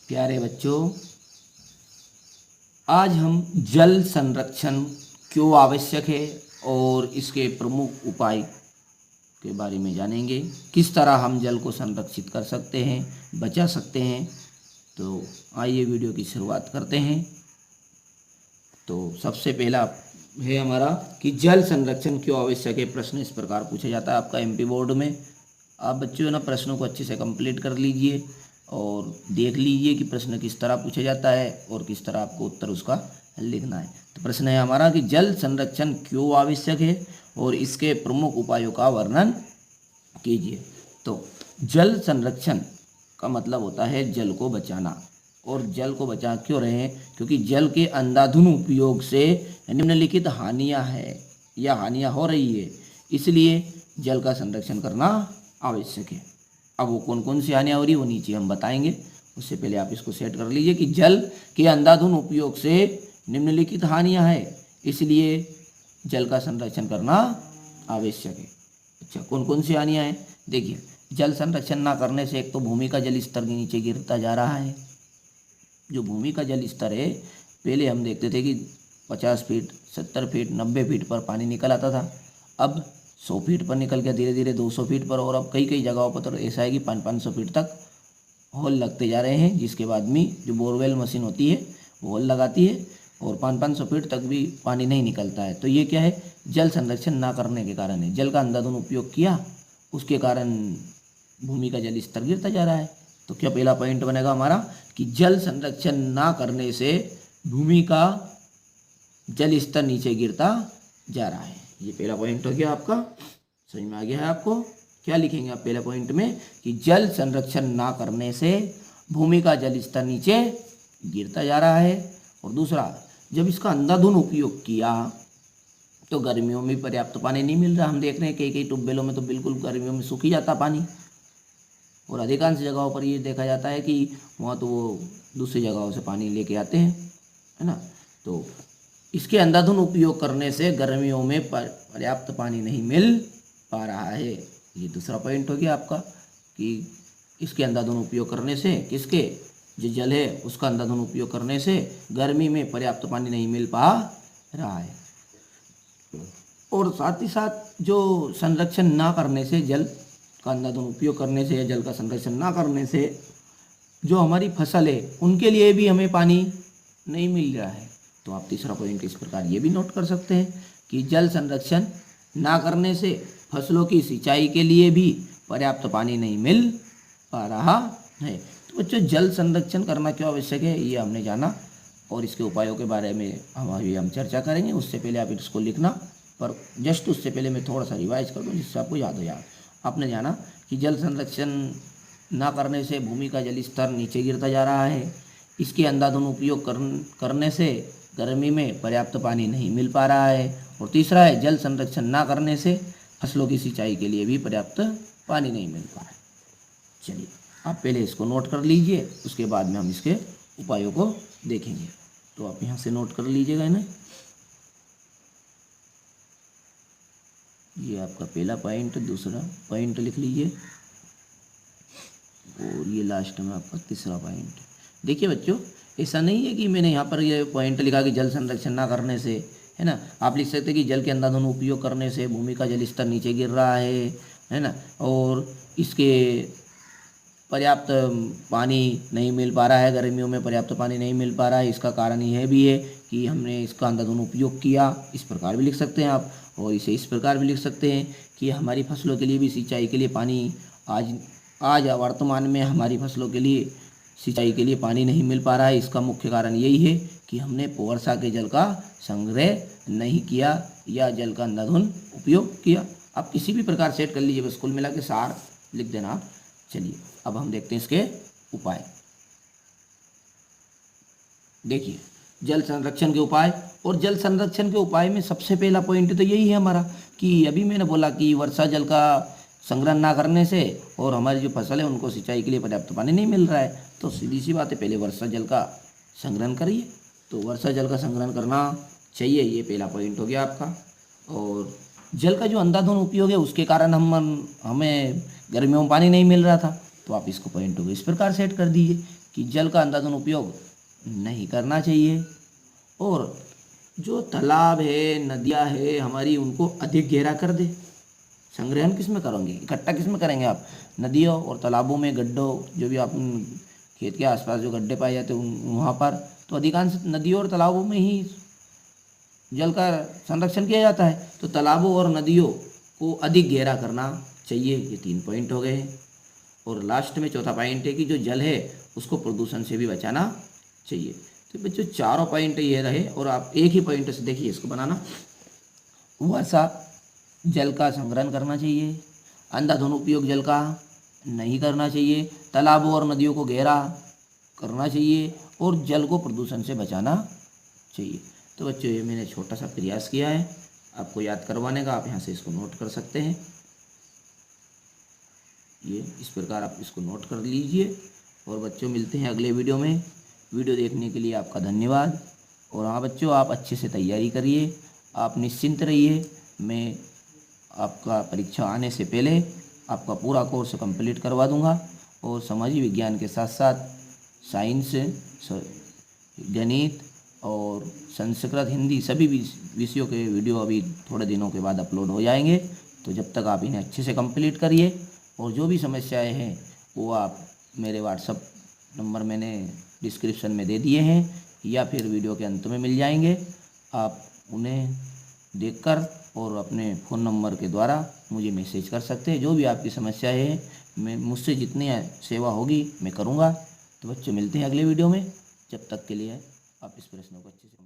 प्यारे बच्चों, आज हम जल संरक्षण क्यों आवश्यक है और इसके प्रमुख उपाय के बारे में जानेंगे। किस तरह हम जल को संरक्षित कर सकते हैं, बचा सकते हैं। तो आइए वीडियो की शुरुआत करते हैं। तो सबसे पहला है हमारा कि जल संरक्षण क्यों आवश्यक है। प्रश्न इस प्रकार पूछा जाता है आपका एमपी बोर्ड में। आप बच्चों ना प्रश्नों को अच्छे से कंप्लीट कर लीजिए और देख लीजिए कि प्रश्न किस तरह पूछा जाता है और किस तरह आपको उत्तर उसका लिखना है। तो प्रश्न है हमारा कि जल संरक्षण क्यों आवश्यक है और इसके प्रमुख उपायों का वर्णन कीजिए। तो जल संरक्षण का मतलब होता है जल को बचाना। और जल को बचा क्यों रहे हैं? क्योंकि जल के अंधाधुंध उपयोग से निम्नलिखित हानियां हो रही है, इसलिए जल का संरक्षण करना आवश्यक है। अब वो कौन कौन सी हानियां हो रही है वो नीचे हम बताएंगे। उससे पहले आप इसको सेट कर लीजिए कि जल के अंधाधुंध उपयोग से निम्नलिखित हानियां है, इसलिए जल का संरक्षण करना आवश्यक है। अच्छा, कौन कौन सी हानियां हैं? देखिए, जल संरक्षण ना करने से एक तो भूमि का जल स्तर नीचे गिरता जा रहा है। जो भूमि का जल स्तर है, पहले हम देखते थे कि 50 फीट, 70 फीट, 90 फीट पर पानी निकल आता था। अब 100 फीट पर निकल गया, धीरे धीरे 200 फीट पर, और अब कई कई जगहों पर तो ऐसा है कि 500 फीट तक होल लगते जा रहे हैं, जिसके बाद में जो बोरवेल मशीन होती है वो होल लगाती है और 500 फीट तक भी पानी नहीं निकलता है। तो ये क्या है? जल संरक्षण ना करने के कारण है। जल का अंधाधुंध उपयोग किया, उसके कारण भूमि का जल स्तर गिरता जा रहा है। तो क्या पहला पॉइंट बनेगा हमारा कि जल संरक्षण ना करने से भूमि का जल स्तर नीचे गिरता जा रहा है। ये पहला पॉइंट हो गया आपका। समझ में आ गया है आपको? क्या लिखेंगे आप पहले पॉइंट में कि जल संरक्षण ना करने से भूमि का जल स्तर नीचे गिरता जा रहा है। और दूसरा, जब इसका अंधाधुंध उपयोग किया तो गर्मियों में पर्याप्त पानी नहीं मिल रहा। हम देख रहे हैं कई कई ट्यूबवेलों में तो बिल्कुल गर्मियों में सूख ही जाता पानी, और अधिकांश जगहों पर ये देखा जाता है कि वहाँ तो वो दूसरी जगहों से पानी लेके आते हैं, है ना। तो इसके अंधाधुंध उपयोग करने से गर्मियों में पर्याप्त पानी नहीं मिल पा रहा है। ये दूसरा पॉइंट हो गया आपका कि इसके अंधाधुंध उपयोग करने से, किसके, जो जल है उसका अंधाधुंध उपयोग करने से गर्मी में पर्याप्त पानी नहीं मिल पा रहा है। और साथ ही साथ जो संरक्षण ना करने से, जल का अंधाधुंध उपयोग करने से या जल का संरक्षण ना करने से जो हमारी फसल है उनके लिए भी हमें पानी नहीं मिल रहा है। तो आप तीसरा पॉइंट इस प्रकार ये भी नोट कर सकते हैं कि जल संरक्षण ना करने से फसलों की सिंचाई के लिए भी पर्याप्त पानी नहीं मिल पा रहा है। तो बच्चों, जल संरक्षण करना क्यों आवश्यक है ये हमने जाना, और इसके उपायों के बारे में हम चर्चा करेंगे। उससे पहले आप इसको लिखना, पर जस्ट उससे पहले मैं थोड़ा सा रिवाइज कर दूँ जिससे आपको याद हो जाए। आपने जाना कि जल संरक्षण ना करने से भूमि का जल स्तर नीचे गिरता जा रहा है। इसके अंधाधुंध उपयोग करने से गर्मी में पर्याप्त पानी नहीं मिल पा रहा है। और तीसरा है, जल संरक्षण ना करने से फसलों की सिंचाई के लिए भी पर्याप्त पानी नहीं मिल पा रहा है। चलिए, आप पहले इसको नोट कर लीजिए, उसके बाद में हम इसके उपायों को देखेंगे। तो आप यहाँ से नोट कर लीजिएगा ना। ये आपका पहला पॉइंट, दूसरा पॉइंट लिख लीजिए, और ये लास्ट में आपका तीसरा पॉइंट। देखिए बच्चों, ऐसा नहीं है कि मैंने यहाँ पर ये पॉइंट लिखा कि जल संरक्षण ना करने से, है ना। आप लिख सकते हैं कि जल के अंधाधुंध उपयोग करने से भूमि का जल स्तर नीचे गिर रहा है ना, और इसके पर्याप्त पानी नहीं मिल पा रहा है, गर्मियों में पर्याप्त पानी नहीं मिल पा रहा है। इसका कारण यह भी है कि हमने इसका अंधाधुंध उपयोग किया। इस प्रकार भी लिख सकते हैं आप, और इसे इस प्रकार भी लिख सकते हैं कि हमारी फसलों के लिए भी सिंचाई के लिए पानी आज वर्तमान में हमारी फसलों के लिए सिंचाई के लिए पानी नहीं मिल पा रहा है। इसका मुख्य कारण यही है कि हमने वर्षा के जल का संग्रह नहीं किया या जल का अंधाधुंध उपयोग किया। आप किसी भी प्रकार सेट कर लीजिए, बस कुल मिला के सार लिख देना आप। चलिए, अब हम देखते हैं इसके उपाय। देखिए, जल संरक्षण के उपाय, और जल संरक्षण के उपाय में सबसे पहला पॉइंट तो यही है हमारा कि अभी मैंने बोला कि वर्षा जल का संग्रहण ना करने से और हमारी जो फसल है उनको सिंचाई के लिए पर्याप्त पानी नहीं मिल रहा है। तो सीधी सी बात है, पहले वर्षा जल का संग्रहण करिए। तो वर्षा जल का संग्रहण करना चाहिए, ये पहला पॉइंट हो गया आपका। और जल का जो अंधाधुंध उपयोग है उसके कारण हमें गर्मियों में पानी नहीं मिल रहा था। तो आप इसको पॉइंट को इस प्रकार सेट कर दीजिए कि जल का अंधाधुंध उपयोग नहीं करना चाहिए, और जो तालाब है, नदियाँ है हमारी, उनको अधिक गहरा कर दे। संग्रहण किस में करेंगे, इकट्ठा किस में करेंगे आप? नदियों और तालाबों में, गड्ढों, जो भी आप खेत के आसपास जो गड्ढे पाए जाते हैं वहाँ पर, तो अधिकांश नदियों और तालाबों में ही जल का संरक्षण किया जाता है। तो तालाबों और नदियों को अधिक गहरा करना चाहिए। ये 3 पॉइंट हो गए। और लास्ट में चौथा पॉइंट है कि जो जल है उसको प्रदूषण से भी बचाना चाहिए। तो बच्चों चारों पॉइंट ये रहे, और आप एक ही पॉइंट से देखिए इसको बनाना। वर्षा जल का संग्रहण करना चाहिए, अंधाधुंध उपयोग जल का नहीं करना चाहिए, तालाबों और नदियों को गहरा करना चाहिए, और जल को प्रदूषण से बचाना चाहिए। तो बच्चों ये मैंने छोटा सा प्रयास किया है आपको याद करवाने का। आप यहाँ से इसको नोट कर सकते हैं। ये इस प्रकार आप इसको नोट कर लीजिए। और बच्चों मिलते हैं अगले वीडियो में। वीडियो देखने के लिए आपका धन्यवाद। और हाँ बच्चों, आप अच्छे से तैयारी करिए, आप निश्चिंत रहिए। मैं आपका परीक्षा आने से पहले आपका पूरा कोर्स कंप्लीट करवा दूंगा। और सामाजिक विज्ञान के साथ साथ साइंस, गणित और संस्कृत, हिंदी सभी विषयों के वीडियो अभी थोड़े दिनों के बाद अपलोड हो जाएंगे। तो जब तक आप इन्हें अच्छे से कंप्लीट करिए। और जो भी समस्याएं हैं वो आप मेरे व्हाट्सएप नंबर मैंने डिस्क्रिप्शन में दे दिए हैं, या फिर वीडियो के अंत में मिल जाएंगे। आप उन्हें देखकर और अपने फ़ोन नंबर के द्वारा मुझे मैसेज कर सकते हैं। जो भी आपकी समस्याएं हैं, मैं मुझसे जितनी सेवा होगी मैं करूँगा। तो बच्चों मिलते हैं अगले वीडियो में। जब तक के लिए आप इस प्रश्नों को अच्छे से